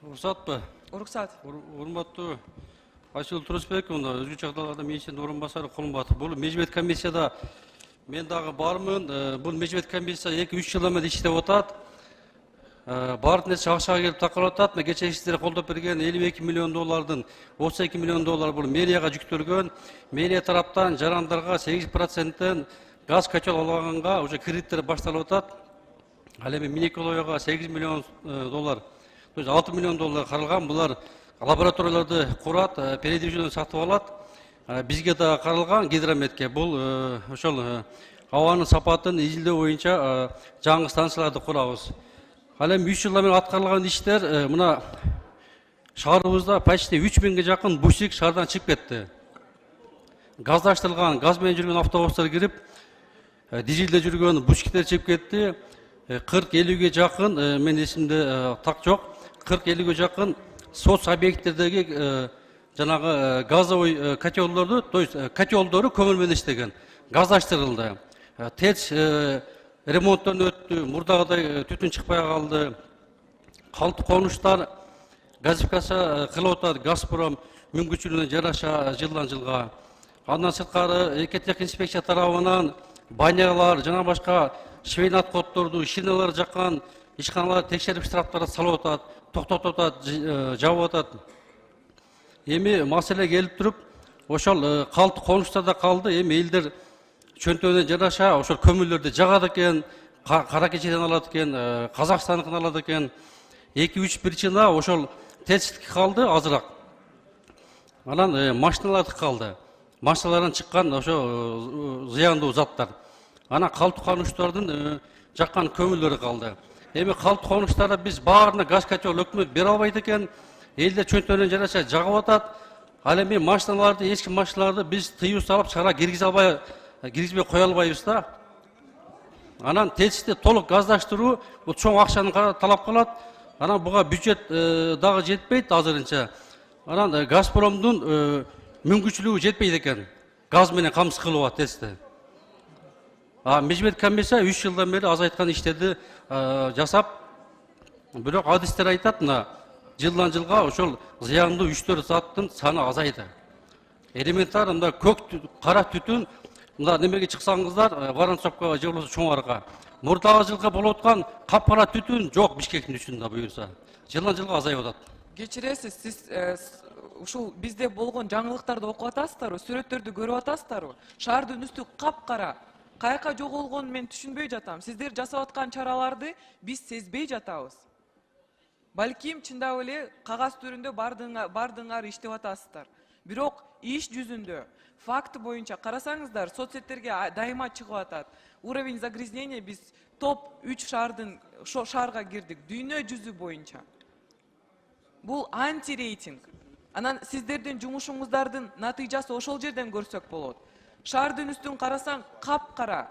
Уруксатпы? Уруксат. Урматтуу Айсыл Турусбек, өзгөчө жагдайларда министрдин орун басары Кулматов. Бул межбет комиссияда мен дагы бармын. Бул межбет комиссия 2-3 жылдан бери иштеп атат. Бардын нерсе акчага келип такалып атат. Кечээ сиздер колдоп берген 52 миллион доллардын 32 миллион доллар бул мэрияга жүктөлгөн. Мэрия тараптан жарандарга 8%-тен газ котел алганга уже кредиттер башталып атат. Ал эми Минеколояга 8 миллион доллар, то есть 6 миллион доллар каралган. Булар лабораторияларды курат, передвижение сатып алат. Бизге да каралган гидрометке. Бул ошол абанын сапатын изилдөө боюнча жаңы станцияларды курабыз. Ал эми 3 жылдан бери аткарылган иштер мына шаарыбызда почти 3000ге жакын бусик шаардан чыгып кетти. Газдаштырылган, газ менен жүргөн автобустар кирип, дизелде жүргөн бусиктер чыгып кетти. 40-50ге жакын, мен эсимде так жок, 40-50ге жакын соц объекттердеги жанагы газовый котелдорду, то есть котелдору көмүр менен иштеген, газдаштырылды. ТЭЦ ремонттон өттү, мурдагыдай түтүн чыкпай калды. Калты конуштар газификация кылып атат, Газпром мүмкүнчүлүгүнө жараша жылдан жылга. Андан сырткары экотех инспекция тарабынан банялар жана башка швейн отходдорду, шиналар жаккан ишканалар текшерип штрафтарды салып атат, токтотуп атат, жабып атат. Эми маселе келип туруп, ошол калты конуштарда калды. Эми элдер чөнтөгүнө жараша ошол көмүрлөрдү жагат экен, кара кечеден алат экен, Казакстандыкын алат экен. 2-3 причина ошол ТЭЦтики калды азыраак. Анан машиналардыкы калды. Машиналардан чыккан ошо зыяндуу заттар. Анан калты конуштардын жаккан көмүрлөрү калды. Эми калты конуштарда биз баарына газ котел өкмөт бере албайт экен. Элдер чөнтөгүнө жараша жагып атат. Ал эми машиналарды, эски машиналарды биз тыюу салып чара киргизбей кое албайбыз да. Анан ТЭЦти толук газдаштыруу бул чоң акчаны талап кылат. Анан буга бюджет дагы жетпейт азырынча. Анан Газпромдун мүмкүнчүлүгү жетпейт экен. Газ менен камсыз кылууга ТЭЦти. Межбет комиссия 3 жылдан бери азайткан иштерди жасап, бирок адистер айтат, мына жылдан жылга ошол зыяндуу 3-4 заттын саны азайды. Элементар мында көк кара түтүн, мында немеге чыксаңыздар, Воронцовкага же болбосо Чоң Арга. Мурдагы жылга болуп аткан капкара түтүн жок Бишкектин үстүндө буюрса. Жылдан жылга азайып атат. Кечиресиз, сиз ушул бизде болгон жаңылыктарды окуп атасыздарбы, сүрөттөрдү көрүп атасыздарбы? Шаардын үстү капкара. Каяка жоголгонун мен түшүнбөй жатам. Сиздер жасап аткан чараларды биз сезбей жатабыз. Балким чындап эле кагаз түрүндө бардыңар иштеп атасыздар. Бирок иш жүзүндө факт боюнча карасаңыздар, соцсеттерге дайыма чыгып атат. Уровень загрязнения биз топ 3 шаарга кирдик дүйнө жүзү боюнча. Бул антирейтинг. Анан сиздердин жумушуңуздардын натыйжасы ошол жерден көрсөк болот. Шаардын үстүн карасаң капкара,